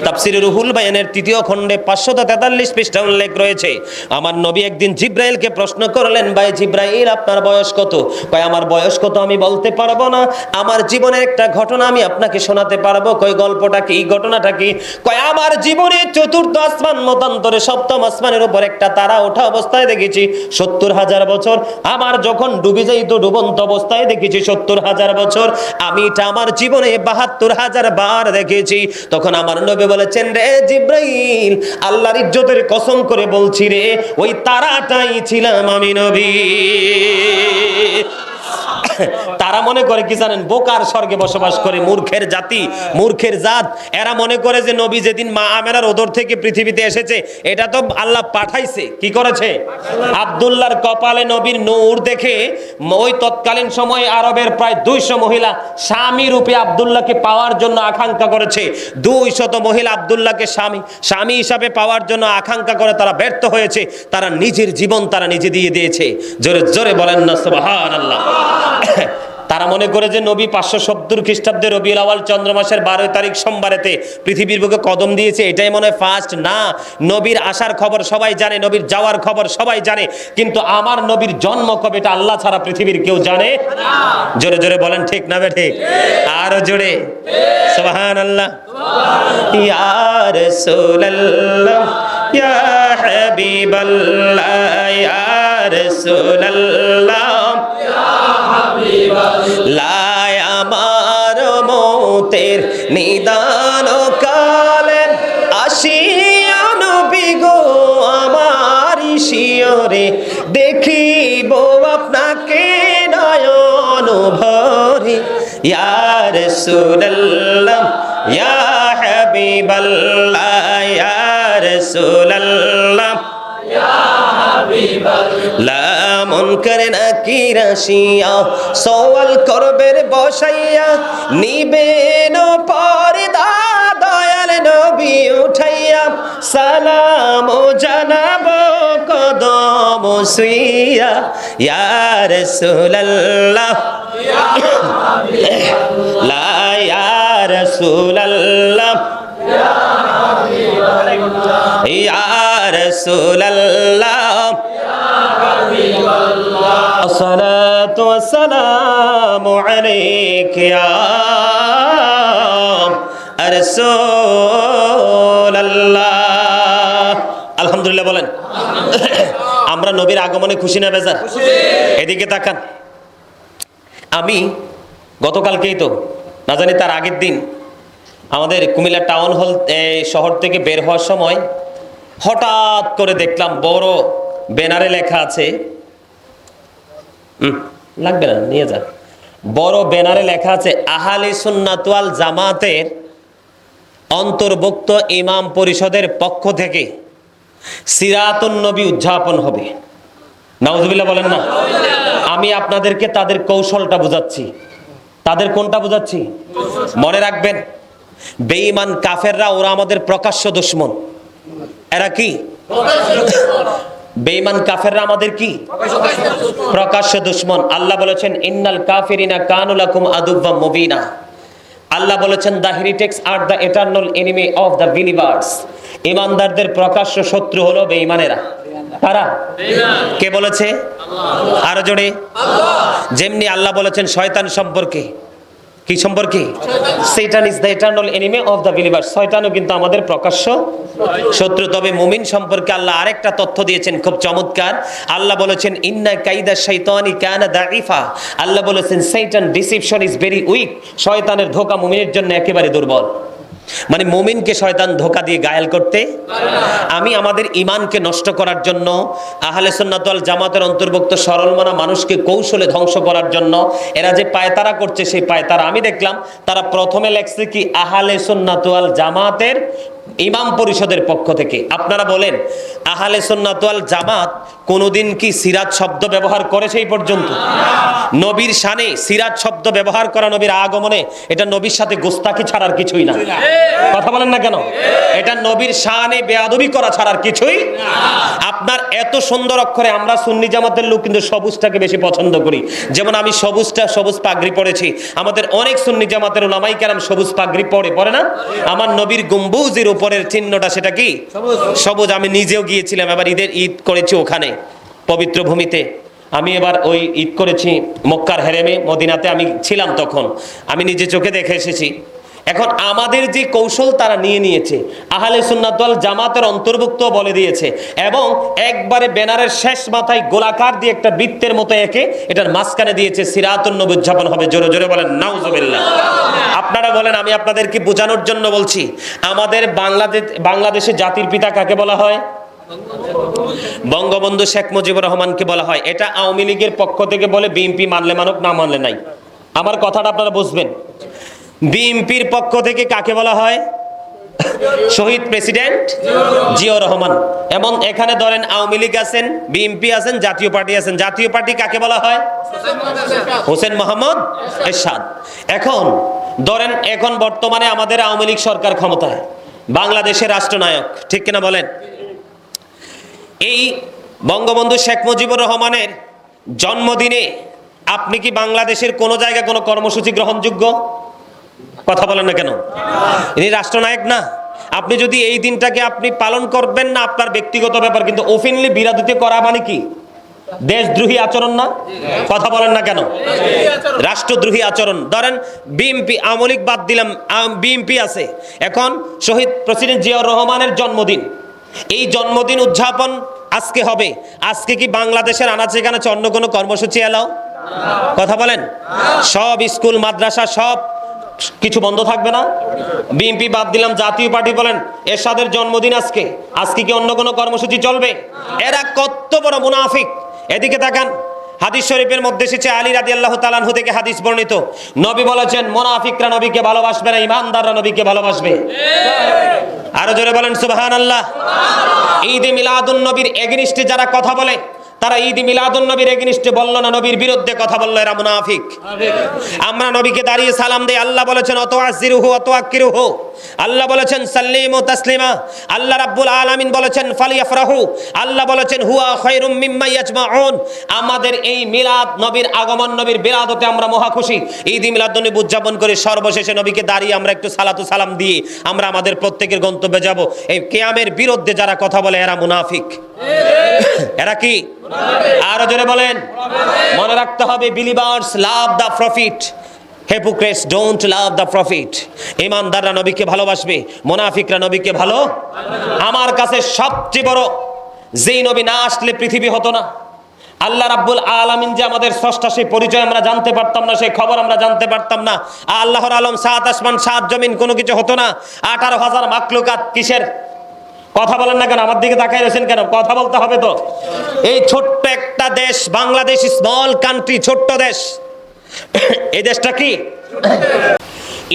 তাফসীরে রুহুল বায়ানের ৩য় খণ্ডে ৫৪৩ পৃষ্ঠা উল্লেখ রয়েছে, আমার নবী একদিন জিব্রাইলকে প্রশ্ন করলেন, ভাই জিব্রাইল আপনার বয়স কত? কয় আমার বয়স কত আমি বলতে পারবো না, আমার জীবনের একটা ঘটনা আমি আপনাকে শোনাতে পারবো। কয় গল্পটা কি, ঘটনাটা কি? কয় আমার জীবনে চতুর্থ আসমান মতান্তরে সপ্তম আসমানের উপর একটা তারা ওঠা অবস্থায় দেখেছি ৭০,০০০ বছর, আমার যখন ডুবে যাইতো ডুবন্ত অবস্থায় দেখেছি ৭০,০০০ বছর, আমি এটা আমার জীবনে ৭২,০০০ বার দেখেছি। তখন আমার নবী বলেছেন, রে জিব্রাইল, আল্লাহর ইজ্জতের কসম করে বলছি রে, ওই তারাটাই ছিলাম আমি নবী। তারা মনে করে কি জানেন? বোকার স্বর্গে বসবাস করে, মূর্খের জাতি, মূর্খের জাত। এরা মনে করে যে নবী যেদিন মা আমেনার ওদর থেকে পৃথিবীতে এসেছে এটা তো আল্লাহ পাঠাইছে। কি করেছে? আব্দুল্লাহর কপালে নবীর নূর দেখে ওই তৎকালীন সময়ে আরবের প্রায় ২০০ মহিলা স্বামী রূপে আব্দুল্লাহকে পাওয়ার জন্য আকাঙ্ক্ষা করেছে। ২০০ মহিলা আব্দুল্লাহকে স্বামী হিসাবে পাওয়ার জন্য আকাঙ্ক্ষা করে তারা ব্যর্থ হয়েছে, তারা নিজের জীবন তারা নিজে দিয়ে দিয়েছে। জোরে জোরে বলেন না সুবহানাল্লাহ। তারা মনে করে যে নবী ৫৭০ খ্রিস্টাব্দে রবিউল আউয়াল চন্দ্র মাসের ১২ তারিখ সোমবারেতে পৃথিবীর বুকে কদম দিয়েছে, এটাই মনে হয় ফার্স্ট। না, নবীর আসার খবর সবাই জানে, নবীর যাওয়ার খবর সবাই জানে, কিন্তু আমার নবীর জন্ম কবে এটা আল্লাহ ছাড়া পৃথিবীর কেউ জানে না। জোরে জোরে বলেন ঠিক না ঠিক? আরো জোরে সুবহানাল্লাহ। ইয়া রাসূলুল্লাহ ইয়া হাবিবাল্লাহ ইয়া রাসূলুল্লাহ লাই আমার মৌতের নিদান কালে আসিয়া নবী গো আমার শিয়রে, দেখিব আপনাকে নয়ন ভরে। ইয়া রাসূলুল্লাহ ইয়া হাবিবাল্লাহ ইয়া রাসূলুল্লাহ মন করে না কি রাশিয়া সওয়াল করবের বসাইয়া, নিবেন পর্দা দয়াল নবী উঠাইয়া, সালাম জানাবো কদম শুইয়া। ইয়া রাসূলুল্লাহ লা ইয়া রাসূলুল্লাহ ইয়া রাসূলুল্লাহ আসসালাতু ওয়াসসালামু আলাইকা ইয়া রাসূলুল্লাহ। আলহামদুলিল্লাহ বলেন। আমরা নবীর আগমনে খুশি না বেজার? এদিকে তাকান। আমি গতকালকেই তো না জানি তার আগের দিন আমাদের কুমিল্লা টাউন হল শহর থেকে বের হওয়ার সময় হঠাৎ করে দেখলাম বড় ব্যানারে লেখা আছে, লাগবে না নিয়ে যান, বড় ব্যানারে লেখা আছে আহলে সুন্নাত ওয়াল জামাতের অন্তর্ভুক্ত ইমাম পরিষদের পক্ষ থেকে সিরাতুন নবী উদযাপন হবে। নাউজুবিল্লাহ বলেন না। আমি আপনাদেরকে তাদের কৌশলটা বুঝাচ্ছি। তাদের কোনটা বুঝাচ্ছি? মনে রাখবেন, বেঈমান কাফেররা ওরা আমাদের প্রকাশ্য দুশমন। এরা কি? বেঈমান কাফেররা আমাদের কি? প্রকাশ্য দুশমন। আল্লাহ বলেছেন ইন্নাল কাফিরিনা কানু লাকুম আদুওয়াম মুবিনা। আল্লাহ বলেছেন the heretics are the eternal enemy of the believers. ঈমানদারদের প্রকাশ্য শত্রু হলো বেঈমানেরা। কারা? কে বলেছে? আরো জোরে। যেমনি আল্লাহ বলেছেন শয়তান সম্পর্কে কি সম্পর্কে? Satan is the eternal enemy of the believers. শয়তানও কিন্তু আমাদের প্রকাশ্য শত্রু। তবে মুমিন সম্পর্কে আল্লাহ আরেকটা তথ্য দিয়েছেন খুব চমৎকার। আল্লাহ বলেছেন ইন্না কাইদা শাইতানি কানা দাইফা। আল্লাহ বলেছেন শয়তান ডিসিপশন ইজ ভেরি উইক। শয়তানের ধোঁকা মুমিনের জন্য একেবারে দুর্বল। মানে মুমিনকে শয়তান ধোঁকা দিয়ে গায়েল করতে, আমি আমাদের ঈমানকে নষ্ট করার জন্য, আহলে সুন্নাত ওয়াল জামাতের অন্তর্ভুক্ত সরলমনা মানুষকে কৌশলে ধ্বংস করার জন্য এরা যে পায়তারা করছে, সেই পায়তারা আমি দেখলাম তারা প্রথমে লেখছে কি আহলে সুন্নাত ওয়াল জামাতের ইমাম পরিষদের পক্ষ থেকে। আপনারা বলেন আহলে সুন্নাত ওয়াল জামাত কোনোদিন কি সিরাত শব্দ ব্যবহার করেছে এই পর্যন্ত? নবীর শানে সিরাত শব্দ ব্যবহার করা, নবীর আগমনে, এটা নবীর সাথে গোস্তাকি ছাড়ার কিছুই না। কথা বলেন না কেন? এটা নবীর শানে বেয়াদবি করা ছাড়ার কিছুই। আপনার এত সুন্দর অক্ষরে, আমরা সুন্নি জামাতের লোক কিন্তু সবুজটাকে বেশি পছন্দ করি। যেমন আমি সবুজ পাগড়ি পরেছি, আমাদের অনেক সুন্নি জামাতের উলামায়ে কেরাম সবুজ পাগড়ি পরে না? আমার নবীর গম্বুজের উপরের চিহ্নটা সেটা কি? সবুজ। আমি নিজেও গিয়েছিলাম, এবার ঈদ করেছি ওখানে পবিত্র ভূমিতে। আমি এবার ওই ঈদ করেছি মক্কার হেরেমে, মদিনাতে আমি ছিলাম তখন, আমি নিজে চোখে দেখে এসেছি। এখন আমাদের যে কৌশল তারা নিয়েছে, আহলে সুন্নাত ওয়াল জামাতের অন্তর্ভুক্ত বলে দিয়েছে, এবং একবারে ব্যানারের শেষ মাথায় গোলাকার দিয়ে একটা বৃত্তের মতো এঁকে এটার মাঝখানে দিয়েছে সিরাতুন নবী উদযাপন হবে। জোরে জোরে বলেন নাউজুবিল্লাহ। আপনারা বলেন, আমি আপনাদেরকে বোঝানোর জন্য বলছি, আমাদের বাংলাদেশের জাতির পিতা কাকে বলা হয়? বঙ্গবন্ধু শেখ মুজিবুর রহমানকে বলা হয়। এটা আওয়ামী লীগের পক্ষ থেকে বলে, বিএনপি মানলে মানুক, না মানলে নাই। আমার কথাটা আপনারা বুঝবেন। বিএনপির পক্ষ থেকে কাকে বলা হয়? শহীদ প্রেসিডেন্ট জিয়াউর রহমান। এবং এখানে ধরেন আওয়ামী লীগ আছেন, বিএনপি আছেন, জাতীয় পার্টি আছেন। জাতীয় পার্টি কাকে বলা হয়? হোসেন মোহাম্মদ এরশাদ। এখন ধরেন, এখন বর্তমানে আমাদের আওয়ামী লীগ সরকার ক্ষমতায়, বাংলাদেশের রাষ্ট্রনায়ক, ঠিক কিনা বলেন? এই বঙ্গবন্ধু শেখ মুজিবুর রহমানের জন্মদিনে আপনি কি বাংলাদেশের কোন জায়গায় কোনো কর্মসূচি গ্রহণযোগ্য? কথা বলেন না কেন? ইনি রাষ্ট্রনায়ক না? আপনি যদি এই দিনটাকে আপনি পালন করবেন না, আপনার ব্যক্তিগত ব্যাপার, কিন্তু ওপেনলি বিরোধিতা করা মানে কি? দেশদ্রোহী আচরণ না? কথা বলেন না কেন? রাষ্ট্রদ্রোহী আচরণ। ধরেন বিএনপি, আওয়ামী লীগ বাদ দিলাম, বিএনপি আছে। এখন শহীদ প্রেসিডেন্ট জিয়াউর রহমানের জন্মদিন, এই জন্মদিন উদযাপন আজকে হবে। আজকে কি বাংলাদেশের আনাচে কানাচে অন্য কোনো কর্মসূচি এলাও? কথা বলেন। সব স্কুল মাদ্রাসা সব কিছু বন্ধ থাকবে না? বিএনপি বাদ দিলাম, জাতীয় পার্টি বলেন এরশাদের জন্মদিন আজকে, আজকে কি অন্য কোনো কর্মসূচি চলবে? এরা কত বড় মুনাফিক! এদিকে তাকান, হাদিস শরীফের মধ্যে এসেছে, আলী রাদিয়াল্লাহু তাআলা আনহু থেকে হাদিস বর্ণিত, নবী বলেছেন মুনাফিকরা নবীকে ভালোবাসবে না, ঈমানদাররা নবীকে ভালোবাসবে। আরো জোরে বলেন সুবহানাল্লাহ। ঈদে মিলাদুন নবীর এগেইনস্টে যারা কথা বলে, তারা ঈদে মিলাদুন নবীর এগেইনস্টে বলল না, নবীর বিরুদ্ধে কথা বলল, এরা মুনাফিক। আমরা নবীকে দাঁড়িয়ে সালাম দেই, আল্লাহ বলেছেন অতআযিরুহু অতআক্কিরুহু, আল্লাহ বলেছেন সাল্লিমু তাসলিমা, আল্লাহ রাব্বুল আলামিন বলেছেন ফালিয়াফরাহু, আল্লাহ বলেছেন হুয়া খায়রুম মিম্মা ইয়াজমাউন। আমাদের এই মিলাদ, নবীর আগমন, নবীর বিরাদতে আমরা মহা খুশি। ঈদ মিলাদুন নবী উদযাপন করে সর্বশেষে নবীকে দাঁড়িয়ে আমরা একটু সালাতু সালাম দিয়ে আমরা আমাদের প্রত্যেকের গন্তব্যে যাব। এই কিয়ামের বিরুদ্ধে যারা কথা বলে এরা মুনাফিক। এরা কি? আরো জোরে বলেন। মনে রাখতে হবে, believers love the profit, hypocrites don't love the prophet. ঈমানদাররা নবীকে ভালোবাসবে, মুনাফিকরা নবীকে ভালো। আমার কাছে সবচেয়ে বড়, যেই নবী না আসলে পৃথিবী হতো না। আল্লাহ রাব্বুল আলামিন যে আমাদের স্রষ্টা, সেই পরিচয় আমরা জানতে পারতাম না, সেই খবর আমরা জানতে পারতাম না। আল্লাহর আলম, সাত আসমান সাত জমিন, কোনো কিছু হতো না। 18,000 মাখলুকাত কিসের? কথা বলেন না কেন? আমার দিকে তাকাই রয়েছেন কেন? কথা বলতে হবে তো। এই ছোট্ট একটা দেশ বাংলাদেশ, স্মল কান্ট্রি, ছোট্ট দেশ। এই দেশটা কি?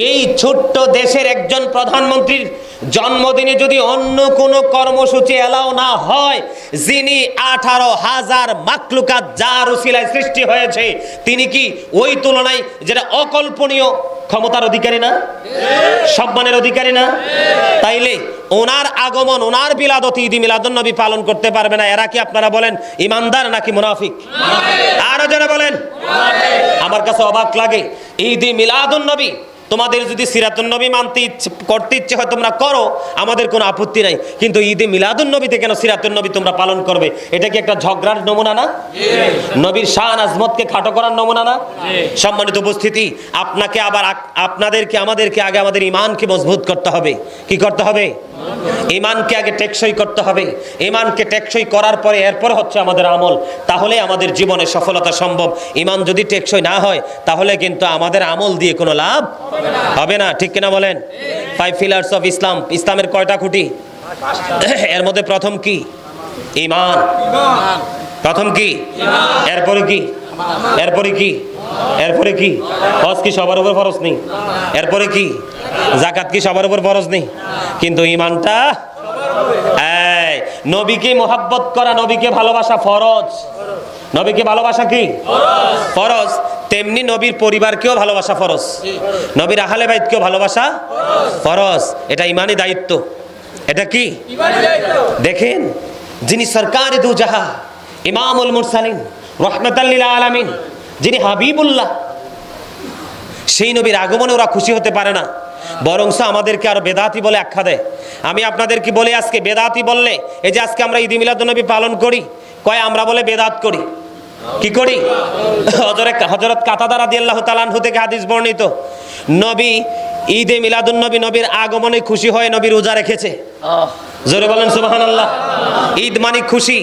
এই ছোট্ট দেশের একজন প্রধানমন্ত্রীর জন্মদিনে যদি অন্য কোনো কর্মসূচি এলাও না হয়, যিনি 18,000 মাখলুকাত যার উসিলায় সৃষ্টি হয়েছে, তিনি কি ওই তুলনায় যেটা অকল্পনীয় ক্ষমতার অধিকারী না? সম্মানের অধিকারী না? তাইলে ওনার আগমন, ওনার বিলাদত, ঈদ মিলাদুন নবী পালন করতে পারবে না। এরা কি আপনারা বলেন ঈমানদার নাকি মুনাফিক? আরো যারা বলেন। আমার কাছে অবাক লাগে, ঈদ মিলাদুন নবী তোমাদের যদি সিরাতুন নবী মানতে করতে ইচ্ছে হয় তোমরা করো, আমাদের কোনো আপত্তি নাই, কিন্তু ঈদে মিলাদুন নবীতে কেন সিরাতুন নবী তোমরা পালন করবে? এটা কি একটা ঝগড়ার নমুনা না? নবীর শান আজমতকে খাটো করার নমুনা না? সম্মানিত উপস্থিতি, আপনাকে আবার আপনাদেরকে আমাদেরকে আগে আমাদের ঈমানকে মজবুত করতে হবে। কি করতে হবে? ঈমানকে আগে টেকসই করতে হবে। ঈমানকে টেকসই করার পরে এরপর হচ্ছে আমাদের আমল, তাহলে আমাদের জীবনে সফলতা সম্ভব। ঈমান যদি টেকসই না হয় তাহলে কিন্তু আমাদের আমল দিয়ে কোনো লাভ হবে না। ঠিক কিনা বলেন? 5 পিলার্স অফ ইসলাম, ইসলামের কয়টা খুঁটি? এর মধ্যে প্রথম কি? ঈমান। প্রথম কি? এরপরে কি? এরপরে কি? এরপরে কি? হজ কি সবার উপর ফরজ নেই? এরপরে কি? যাকাত কি সবার উপর ফরজ নেই? কিন্তু ঈমানটা, এই নবীকে মোহাব্বত করা, নবীকে ভালোবাসা ফরজ। নবীকে ভালোবাসা কি ফরজ? তেমনি নবীর পরিবারকেও ভালোবাসা ফরজ, নবীর আহলে বাইতকেও ভালোবাসা ফরজ। এটা ঈমানি দায়িত্ব। এটা কি? দেখেন, যিনি সরকারে দু জাহা, ইমামুল মুরসালিন, রাহমাতাল লিল আলামিন, যিনি হাবিবুল্লাহ, সেই নবীর আগমনে ওরা খুশি হতে পারে না, বরংস আমাদেরকে আরো বেদাতি বলে আখ্যা দেয়। আমি আপনাদেরকে বলে আজকে বেদাতি বললে, এই যে আজকে আমরা ঈদে মিলাদুন নবী পালন করি, কয় আমরা বলে বেদাত করি। কি করি? হযরত কাতাদা রাদিয়াল্লাহু তাআলা আনহু থেকে হাদিস বর্ণিত, নবী ঈদে মিলাদুন নবী, নবীর আগমনে খুশি হয়ে নবী রোজা রেখেছে। জোরে বলেন সুবহানাল্লাহ। ঈদ মানে খুশি।